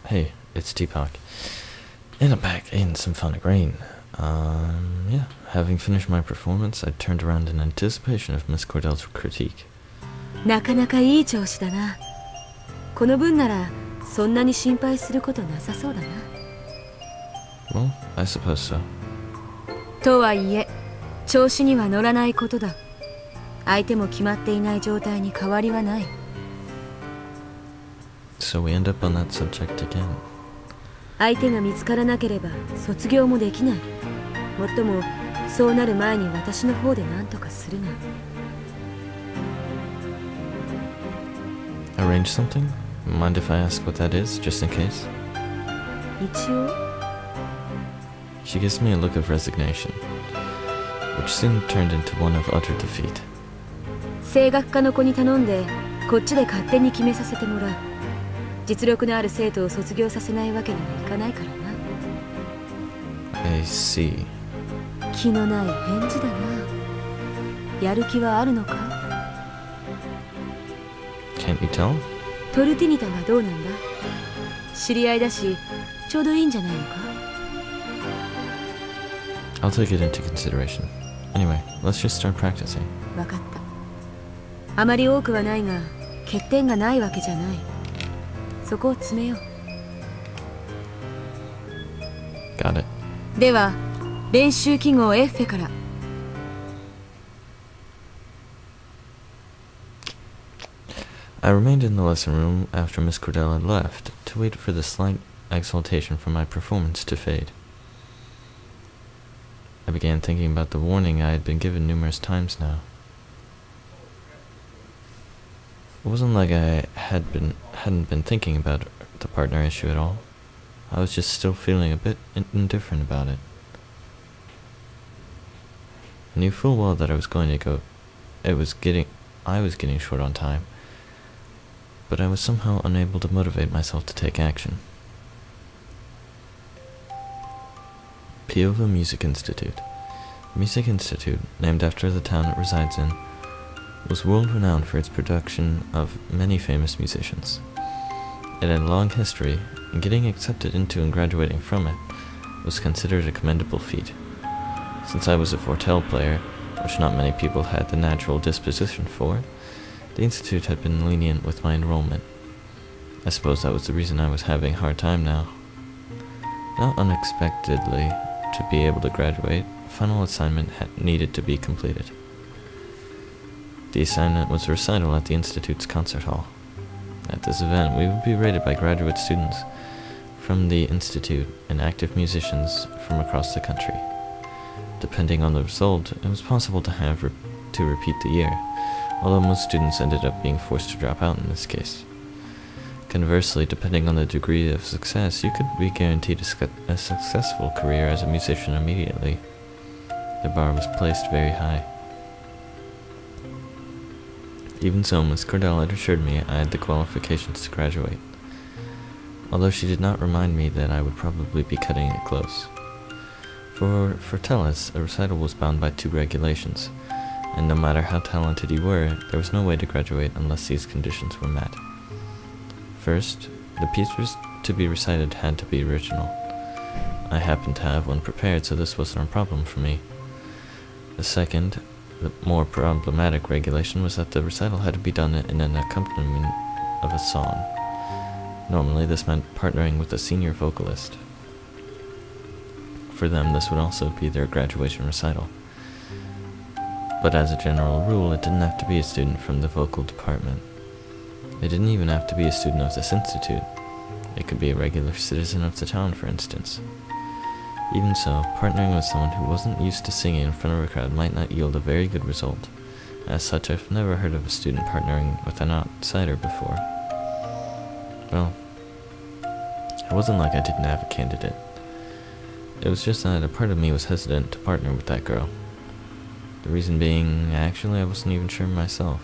Hey, it's Tpok. And I'm back in Symphonic Rain. Yeah, having finished my performance, I turned around in anticipation of Miss Cordel's critique. なかなかいい調子だな。この分ならそんなに心配することなさそうだな。Well, I suppose so. とはいえ、調子には乗らないことだ。相手も決まっていない状態に変わりはない。So we end up on that subject again. 相手が見つからなければ卒業もできない。もっともそうなる前に私の方で何とかするな。Arrange something? Mind if I ask what that is, just in case? 一応 She gives me a look of resignation, which soon turned into one of utter defeat. 声楽科の子に頼んでこっちで勝手に決めさせてもらう。実力のある生徒を卒業させないわけにはいかないからな。I see. 気のない返事だな。やる気はあるのか？ Can't you tell? トルティニタはどうなんだ？知り合いだしちょうどいいんじゃないのか？ I'll take it into consideration. Anyway, let's just start practicing. わかった。あまり多くはないが欠点がないわけじゃない。そこを詰めよう。 Got it. では練習記号 F から。I remained in the lesson room after Miss Cordell had left to wait for the slight exaltation from my performance to fade. I began thinking about the warning I had been given numerous times now. It wasn't like I hadn't been thinking about the partner issue at all. I was just still feeling a bit indifferent about it. I knew full well that I was getting short on time, but I was somehow unable to motivate myself to take action. Piova Music Institute. The Music Institute, named after the town it resides in, was world-renowned for its production of many famous musicians. It had a long history, and getting accepted into and graduating from it was considered a commendable feat. Since I was a Fortelle player, which not many people had the natural disposition for, the institute had been lenient with my enrollment. I suppose that was the reason I was having a hard time now. Not unexpectedly, to be able to graduate, a final assignment needed to be completed. The assignment was a recital at the institute's concert hall. At this event, we would be rated by graduate students from the institute and active musicians from across the country. Depending on the result, it was possible to repeat the year, although most students ended up being forced to drop out in this case. Conversely, depending on the degree of success, you could be guaranteed a successful career as a musician immediately. The bar was placed very high. Even so, Miss Cordell had assured me I had the qualifications to graduate, although she did not remind me that I would probably be cutting it close. For Fortelle, a recital was bound by 2 regulations, and no matter how talented you were, there was no way to graduate unless these conditions were met. First, the piece to be recited had to be original. I happened to have one prepared, so this wasn't a problem for me. The second, the more problematic regulation was that the recital had to be done in an accompaniment of a song. Normally, this meant partnering with a senior vocalist. For them, this would also be their graduation recital. But as a general rule, it didn't have to be a student from the vocal department. It didn't even have to be a student of this institute. It could be a regular citizen of the town, for instance. Even so, partnering with someone who wasn't used to singing in front of a crowd might not yield a very good result. As such, I've never heard of a student partnering with an outsider before. Well, it wasn't like I didn't have a candidate. It was just that a part of me was hesitant to partner with that girl. The reason being, actually, I wasn't even sure myself.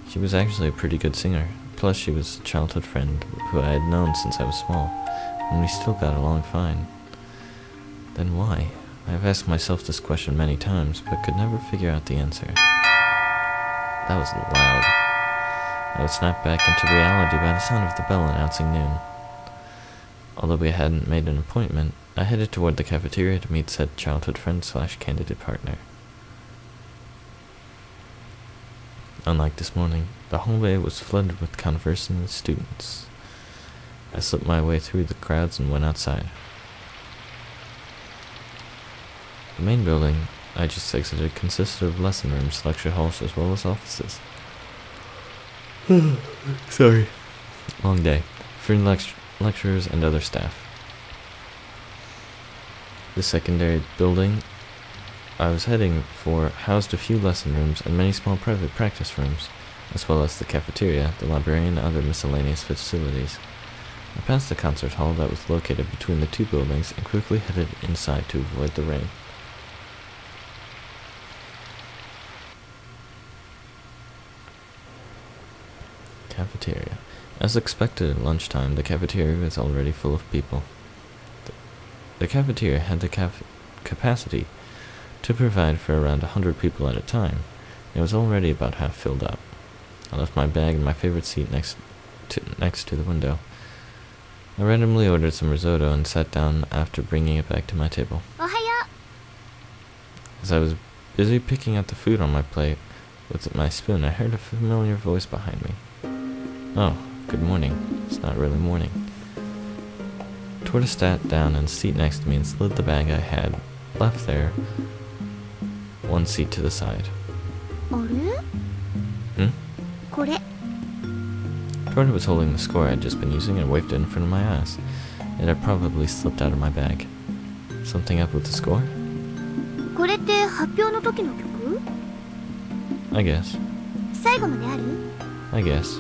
She was actually a pretty good singer, plus she was a childhood friend who I had known since I was small, and we still got along fine. Then why? I have asked myself this question many times, but could never figure out the answer. That was loud. I was snapped back into reality by the sound of the bell announcing noon. Although we hadn't made an appointment, I headed toward the cafeteria to meet said childhood friend/candidate partner. Unlike this morning, the hallway was flooded with conversing students. I slipped my way through the crowds and went outside. The main building I just exited consisted of lesson rooms, lecture halls, as well as offices. Sorry. Long day. For lecturers and other staff. The secondary building I was heading for housed a few lesson rooms and many small private practice rooms, as well as the cafeteria, the library, and other miscellaneous facilities. I passed the concert hall that was located between the two buildings and quickly headed inside to avoid the rain. Cafeteria. As expected at lunchtime, the cafeteria was already full of people. The cafeteria had the capacity to provide for around 100 people at a time. It was already about half filled up. I left my bag in my favorite seat next to the window. I randomly ordered some risotto and sat down after bringing it back to my table. Ohaya. As I was busy picking out the food on my plate with my spoon, I heard a familiar voice behind me. Oh, good morning. It's not really morning. Torta sat down in the seat next to me and slid the bag I had left there one seat to the side. Torta was holding the score I'd just been using and waved it in front of my eyes. It had probably slipped out of my bag. Something up with the score? I guess. I guess.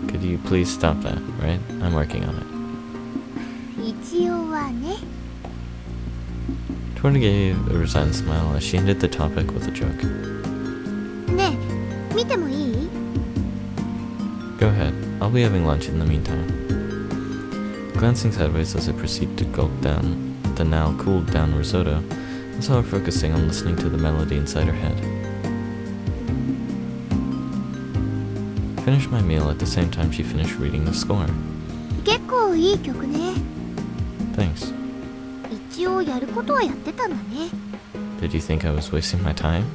Could you please stop that, right? I'm working on it. Torta gave a resigned smile as she ended the topic with a joke. Go ahead. I'll be having lunch in the meantime. Glancing sideways as I proceed to gulp down the now cooled down risotto, I saw her focusing on listening to the melody inside her head. I finished my meal at the same time she finished reading the score. Thanks. Did you think I was wasting my time?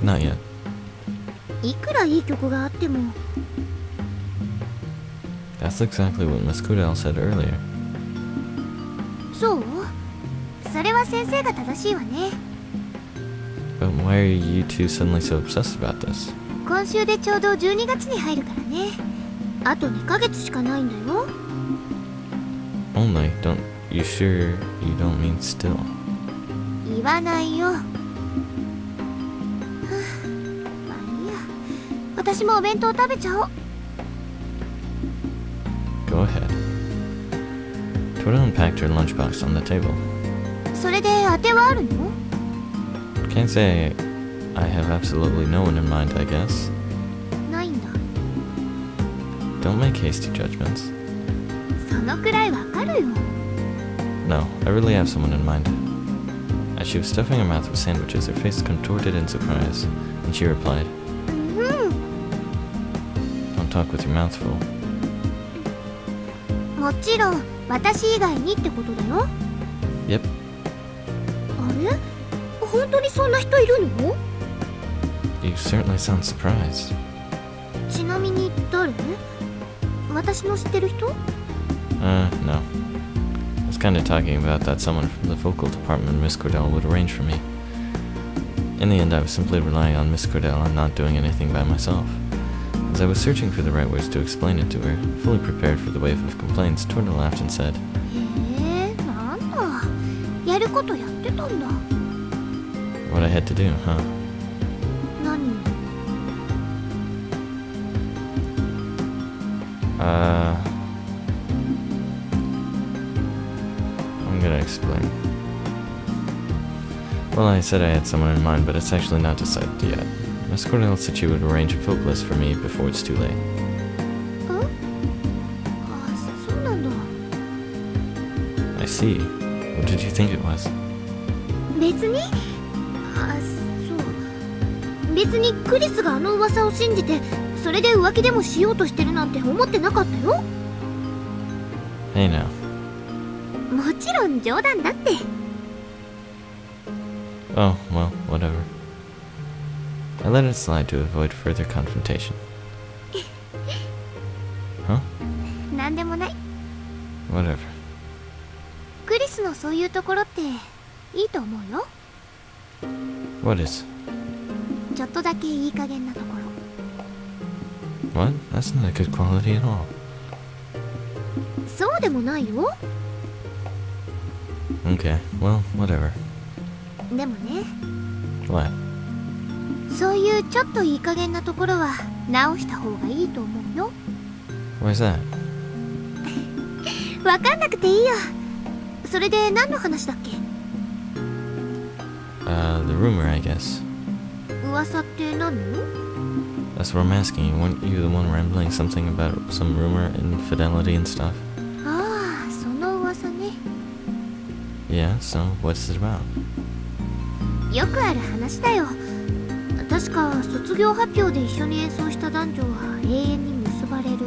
Not yet. That's exactly what Miss Comunale said earlier. But why are you two suddenly so obsessed about this? Only, don't you sure you don't mean still? Go ahead. Torta unpacked her lunchbox on the table. Can't say I have absolutely no one in mind, I guess. Don't make hasty judgments. No, I really have someone in mind. As she was stuffing her mouth with sandwiches, her face contorted in surprise, and she replied, Don't talk with your mouth full. Yep. You certainly sound surprised. No. I was kinda talking about that someone from the vocal department Miss Cordell would arrange for me. In the end, I was simply relying on Miss Cordell and not doing anything by myself. As I was searching for the right words to explain it to her, fully prepared for the wave of complaints, Torta laughed and said, What I had to do, huh? I'm gonna explain. Well, I said I had someone in mind, but it's actually not decided yet. Miss Cordell said she would arrange a vocalist for me before it's too late. I see. What did you think it was? 別にクリスがあの噂を信じてそれで浮気でもしようとしてるなんて思ってなかったよ。 Hey now. もちろん冗談だって。 Oh, well, whatever. I let it slide to avoid further confrontation. Huh? なんでもない。 Whatever. クリスのそういうところっていいと思うよ。 What is? ちょっとだけいい加減なところ。 What? That's not a good quality at all. そうでもないよ。 Okay, well, whatever. でもね、 What? そういうちょっといい加減なところは直した方がいいと思うよ。 Why's that? わかんなくていいよ。それで何の話だっけ？ The rumor, I guess. 噂って何？ That's what I'm asking you. Weren't you the one rambling something about some rumor, infidelity and stuff? ああ、その噂ね。 Yeah, so what's it about? よくある話だよ。確か卒業発表で一緒に演奏した男女は永遠に結ばれる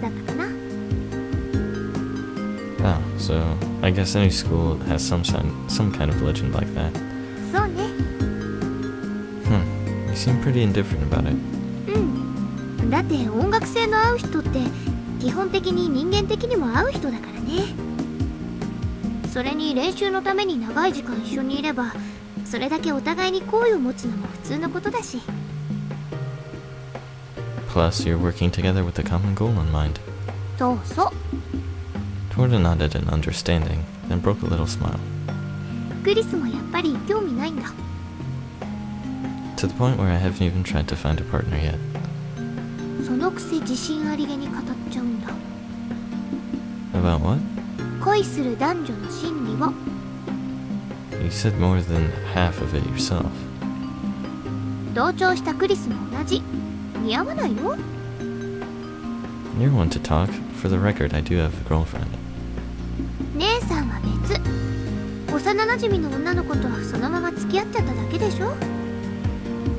だったかな。 Oh, so I guess any school has some kind of legend like that. そうね。 You seem pretty indifferent about it. うん。だって音楽性の合う人って基本的に人間的にも合う人だからね。それに練習のために長い時間一緒にいればそれだけお互いに好意を持つのも普通のことだし。 Plus, you're working together with a common goal in mind. そうそう。 Torta nodded in understanding, then broke a little smile. クリスもやっぱり興味ないんだ。 To the point where I haven't even tried to find a partner yet. そのくせ自信ありげに語っちゃうんだ。 About what? 恋する男女の心理を。 You said more than half of it yourself. 同調したクリスも同じ。似合わないよ。 You're one to talk. For the record, I do have a girlfriend. 姉さんは別。幼馴染の女の子とそのまま付き合っちゃっただけでしょ。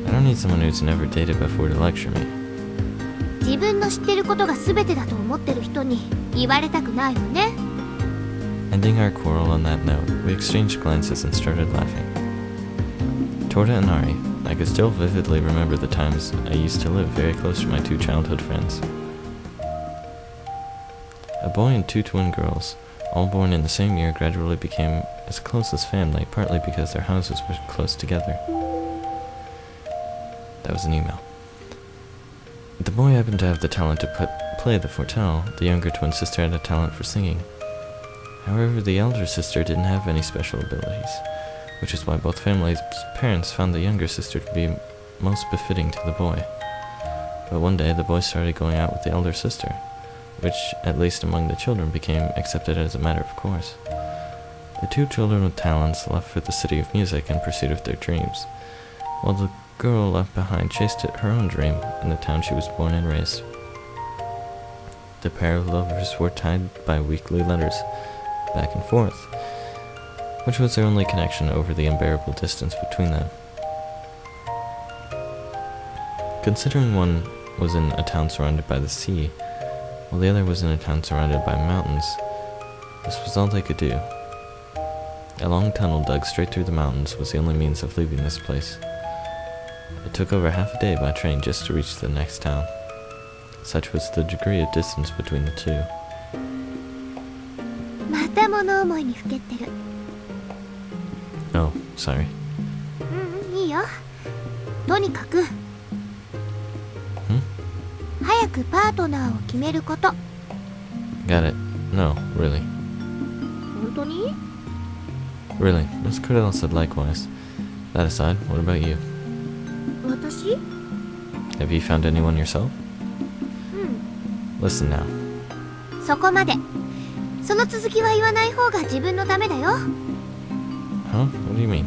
I don't need someone who's never dated before to lecture me. 自分の知ってることが全てだと思ってる人に言われたくないわね。 Ending our quarrel on that note, we exchanged glances and started laughing. Torta and Ari, I could still vividly remember the times I used to live very close to my two childhood friends. A boy and two twin girls, all born in the same year, gradually became as close as family, partly because their houses were close together. That was an email. The boy happened to have the talent to play the Fortelle. The younger twin sister had a talent for singing. However, the elder sister didn't have any special abilities, which is why both families' parents found the younger sister to be most befitting to the boy. But one day, the boy started going out with the elder sister, which, at least among the children, became accepted as a matter of course. The two children with talents left for the city of music in pursuit of their dreams, while the girl left behind chased her own dream in the town she was born and raised. The pair of lovers were tied by weekly letters back and forth, which was their only connection over the unbearable distance between them. Considering one was in a town surrounded by the sea, while the other was in a town surrounded by mountains, this was all they could do. A long tunnel dug straight through the mountains was the only means of leaving this place. It took over half a day by train just to reach the next town. Such was the degree of distance between the two. また物思いにふけってる。 Oh, sorry. いいよ。とにかく。早くパートナーを決めること。 Got it. No, really. 本当に？ Really, Miss Cordell said likewise. That aside, what about you? 私？ Have you found anyone yourself? Listen now. そこまで。その続きは言わない方が自分のためだよ。Huh? What do you mean?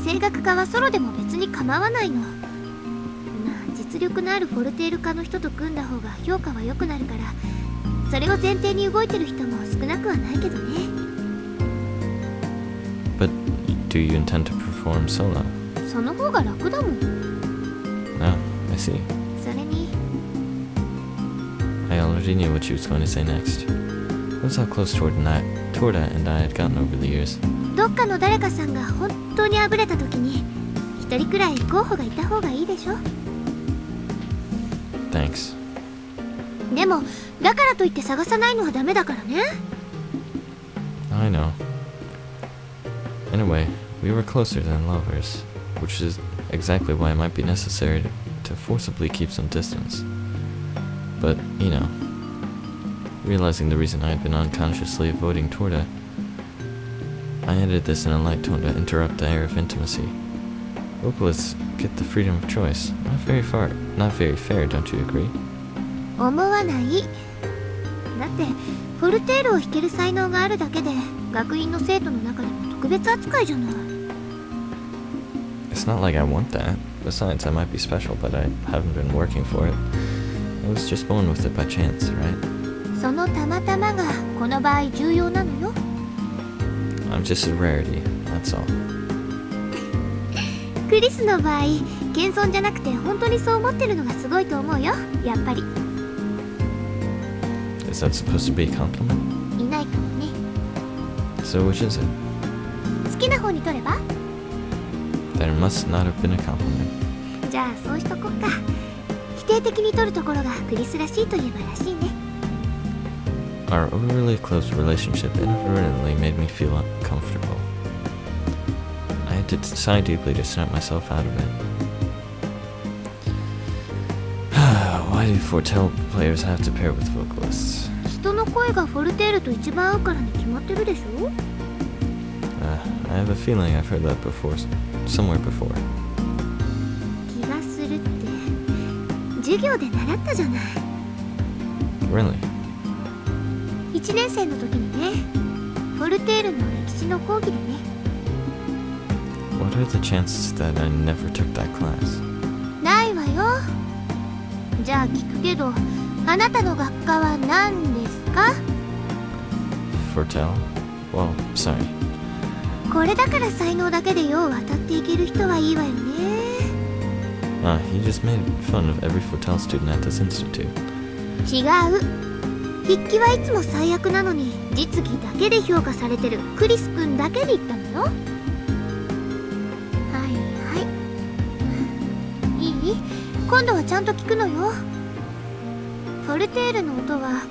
声楽家はソロでも別に構わないの。実力のあるフォルテール科の人と組んだ方が評価は良くなるから、それを前提に動いてる人も少なくはないけどね。 But do you intend to perform solo? その方が楽だもん。Oh, I see. それに I already knew what she was going to say next. That's how close Torta and I had gotten over the years. どっかの誰かさんが本当にあぶれた時に一人くらい候補がいた方がいいでしょ。 Thanks. でもだからといって探さないのはダメだからね。 I know. In a way, we were closer than lovers, which is exactly why it might be necessary to forcibly keep some distance. But, you know, realizing the reason I had been unconsciously avoiding Torta, I added this in a light tone to interrupt the air of intimacy. Vocalists get the freedom of choice. Not very fair, don't you agree? 思わない。だってフォルテールを弾ける才能があるだけで学院の生徒の中でも特別扱いじゃない。 It's not like I want that. Besides, I might be special, but I haven't been working for it. I was just born with it by chance, right? そのたまたまがこの場合重要なのよ。 I'm just a rarity, that's all. クリスの場合、謙遜じゃなくて本当にそう思ってるのがすごいと思うよ、やっぱり。 Is that supposed to be a compliment? いないかもね。 So which is it? 好きな方に取れば？ There must not have been a compliment. じゃあそうしとこっか。否定的に取るところがクリスらしいといえばらしいね。 Our overly close relationship inadvertently made me feel uncomfortable. I had to sigh deeply to snap myself out of it. Why do Fortelle players have to pair with vocalists? 人の声がフォルテールと一番合うからに決まってるでしょ。 I have a feeling I've heard that before, somewhere before. 気がするって授業で習ったじゃない。 Really? 1年生の時にね、フォルテールの歴史の講義でね。 What are the chances that I never took that class? ないわよ。じゃあ聞くけど、あなたの学科は何ですか？ Fortelle? Well, sorry. これだから才能だけで世を渡っていける人はいいわよね。He just made fun of every Fortelle student at this institute. 違う。筆記はいつも最悪なのに実技だけで評価されてるクリス君だけで言ったのよ。はいはい。いい？今度はちゃんと聞くのよ。フォルテールの音は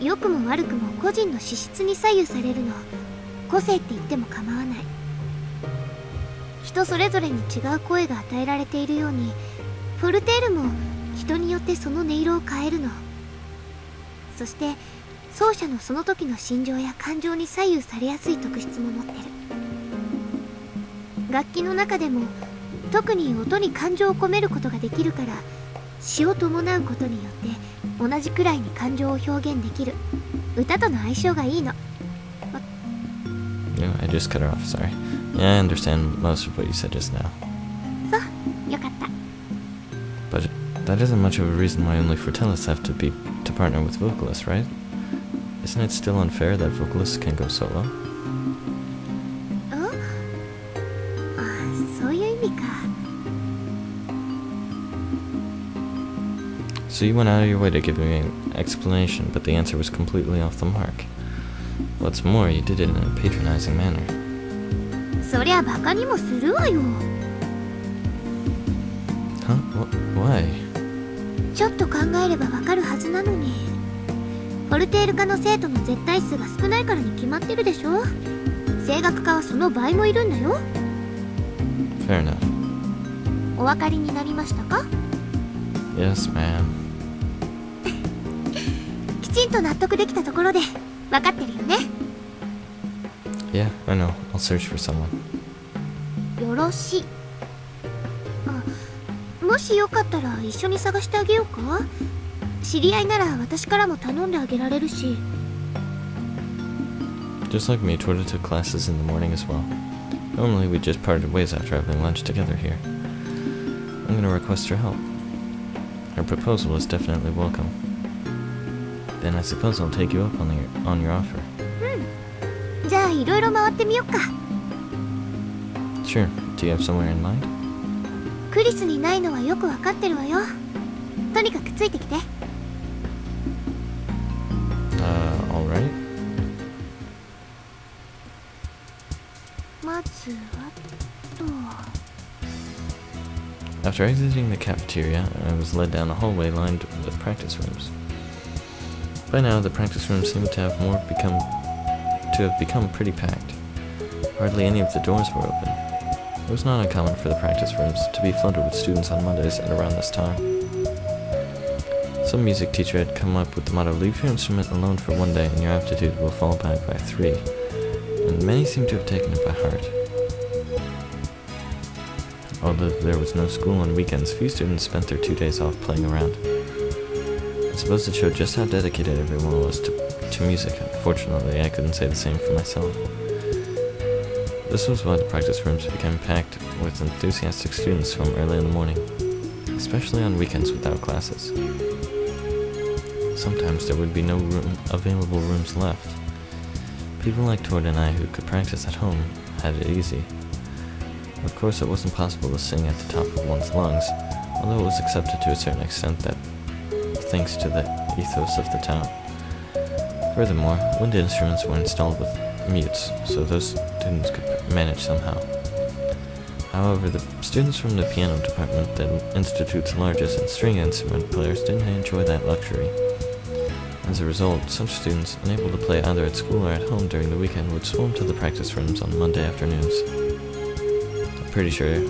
良くも悪くも個人の資質に左右されるの。個性って言っても構わない。人それぞれに違う声が与えられているように、フォルテールも人によってその音色を変えるの。そして奏者のその時の心情や感情に左右されやすい特質も持ってる。楽器の中でも特に音に感情を込めることができるから、詩を伴うことによって同じくらいに感情を表現できる歌との相性がいいの。Yeah, I just cut her off, sorry. Yeah, I understand most of what you said just now. そう、よかった。 But that isn't much of a reason why only Fortellists have to partner with vocalists, right? Isn't it still unfair that vocalists can go solo? そういう意味か。 So you went out of your way to give me an explanation, but the answer was completely off the mark. What's more, you did it in a patronizing manner. そりゃバカにもするわよ。 Huh? Why? ちょっと考えればわかるはずなのに。フォルテール科の生徒の絶対数が少ないからに決まってるでしょ。声楽科はその倍もいるんだよ。 Fair enough. お分かりになりましたか？ Yes, ma'am. きちんと納得できたところで分かってるよね。 Yeah, I know. I'll search for someone. よろしい。もしよかったら一緒に探してあげようか？知り合いなら私からも頼んであげられるし。 Just like me, Torta took classes in the morning as well. Normally, we just parted ways after having lunch together here. I'm gonna request her help. Her proposal is definitely welcome. Then I suppose I'll take you up on your offer. じゃあいろいろ回ってみよっか。 Sure. Do you have somewhere in mind? クリスにないのはよくわかってるわよ。とにかくついてきて。Alright. まずはと。 After exiting the cafeteria, I was led down a hallway lined with practice rooms. By now, the practice rooms seemed to have become pretty packed. Hardly any of the doors were open. It was not uncommon for the practice rooms to be flooded with students on Mondays at around this time. Some music teacher had come up with the motto, "Leave your instrument alone for one day and your aptitude will fall back by 3. And many seemed to have taken it by heart. Although there was no school on weekends, few students spent their 2 days off playing around. I suppose it showed just how dedicated everyone was to music. Unfortunately, I couldn't say the same for myself. This was why the practice rooms became packed with enthusiastic students from early in the morning, especially on weekends without classes. Sometimes there would be no available rooms left. People like Torta and I who could practice at home had it easy. Of course, it wasn't possible to sing at the top of one's lungs, although it was accepted to a certain extent that thanks to the ethos of the town. Furthermore, wind instruments were installed with mutes, so those students could manage somehow. However, the students from the piano department, the institute's largest and string instrument players, didn't enjoy that luxury. As a result, such students, unable to play either at school or at home during the weekend, would swarm to the practice rooms on Monday afternoons. I'm pretty sure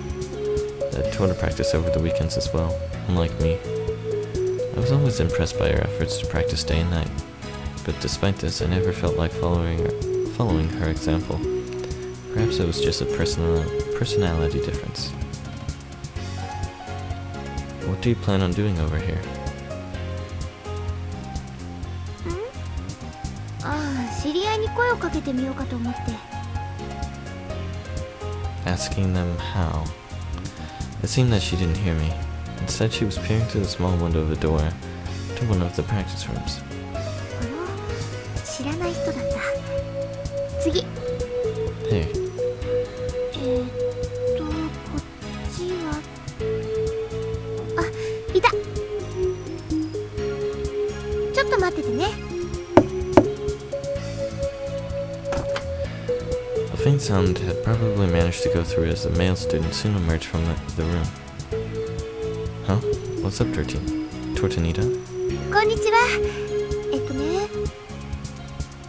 that Torta practiced over the weekends as well, unlike me. I was always impressed by her efforts to practice day and night, but despite this, I never felt like following her example. Perhaps it was just a personality difference. What do you plan on doing over here? 知り合いに声をかけてみようかと思って。 Asking them how. It seemed that she didn't hear me. Instead, she was peering through the small window of the door to one of the practice rooms. 知らない人だった。次。Hey. こっちは。あ、いた。ちょっと待っててね。 A faint sound had probably managed to go through as the male student soon emerged from the room. Huh? What's up, Tortanita? こんにちは。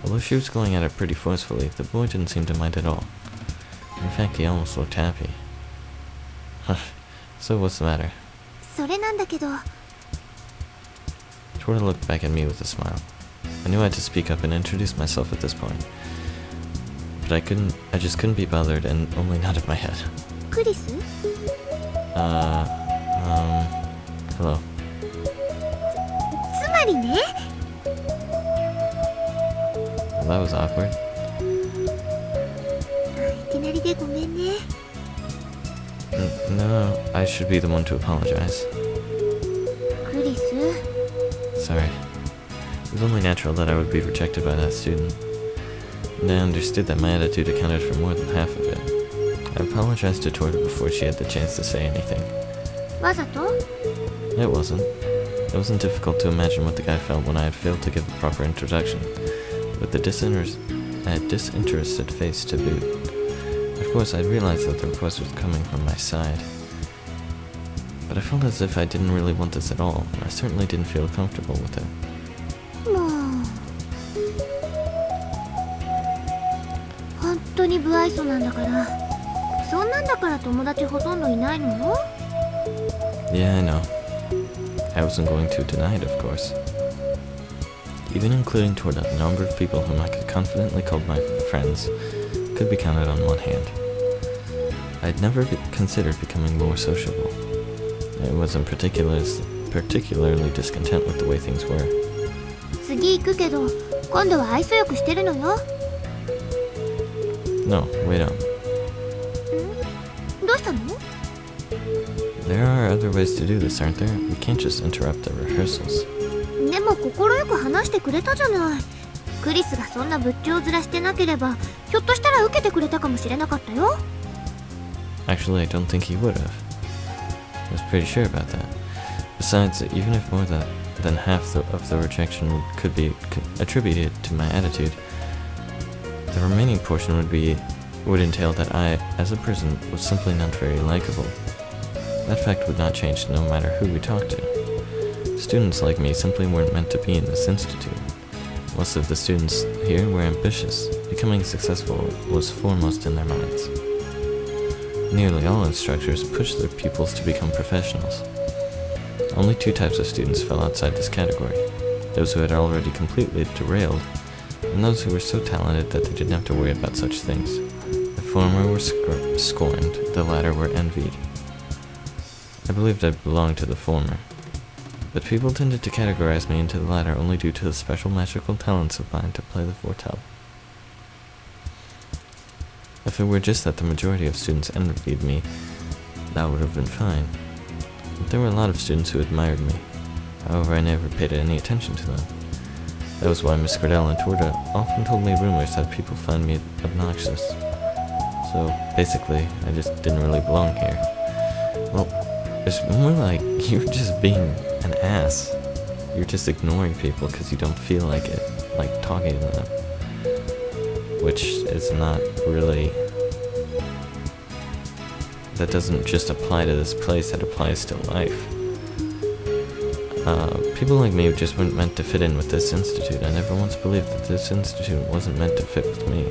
Although she was going at it pretty forcefully, the boy didn't seem to mind at all. In fact, he almost looked happy. So what's the matter? それなんだけど。 Torta looked back at me with a smile. I knew I had to speak up and introduce myself at this point. But I just couldn't be bothered and only nodded my head. クリス？ Hello. つまりね。 Well, that was awkward. いきなりでごめんね。 No, I should be the one to apologize. クリス。 Sorry. It was only natural that I would be rejected by that student. And I understood that my attitude accounted for more than half of it. I apologized to Torta before she had the chance to say anything. わざと？ It wasn't. It wasn't difficult to imagine what the guy felt when I had failed to give a proper introduction, with a disinterested face to boot. Of course, I'd realized that the request was coming from my side. But I felt as if I didn't really want this at all, and I certainly didn't feel comfortable with it. もう。本当に不愛想なんだから。そんなんだから友達ほとんどいないの？ Yeah, I know. I wasn't going to deny it, of course. Even including Torta, the number of people whom I could confidently call my friends could be counted on one hand. I'd never considered becoming more sociable. I wasn't particularly discontent with the way things were. 次行くけど、今度は愛想よくしてるのよ。 No, wait up. どうしたの？ There are other ways to do this, aren't there? We can't just interrupt the rehearsals. でも心よく話してくれたじゃない。クリスがそんな仏頂面してなければ、ひょっとしたら受けてくれたかもしれなかったよ。 Actually, I don't think he would have. I was pretty sure about that. Besides, even if more than half of the rejection could be attributed to my attitude, the remaining portion would entail that I, as a person, was simply not very likable. That fact would not change no matter who we talked to. Students like me simply weren't meant to be in this institute. Most of the students here were ambitious. Becoming successful was foremost in their minds. Nearly all instructors push their pupils to become professionals. Only two types of students fell outside this category: those who had already completely derailed, and those who were so talented that they didn't have to worry about such things. The former were scorned, the latter were envied. I believed I belonged to the former, but people tended to categorize me into the latter only due to the special magical talents of mine to play the Fortelle. If it were just that the majority of students envied me, that would have been fine. But there were a lot of students who admired me. However, I never paid any attention to them. That was why Miss Cordell and Torta often told me rumors that people find me obnoxious. So, basically, I just didn't really belong here. Well, it's more like you're just being an ass. You're just ignoring people because you don't feel like it, like talking to them. Which is not really... That doesn't just apply to this place, that applies to life. People like me just weren't meant to fit in with this institute. I never once believed that this institute wasn't meant to fit with me.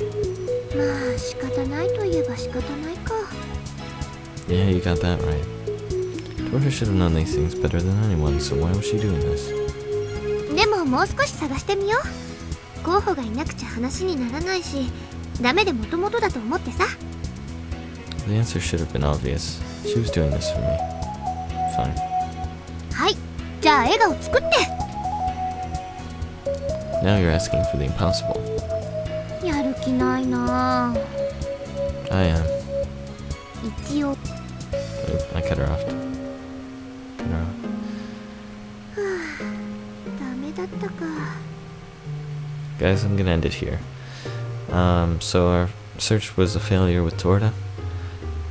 Yeah, you got that right. Torta should have known these things better than anyone, so why was she doing this? The answer should have been obvious. She was doing this for me. Fine. Now you're asking for the impossible. I am. Oh, I cut her off. Guys, I'm gonna end it here. So our search was a failure with Torta,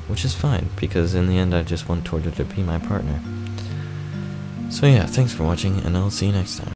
which is fine, because in the end I just want Torta to be my partner. So yeah, thanks for watching, and I'll see you next time.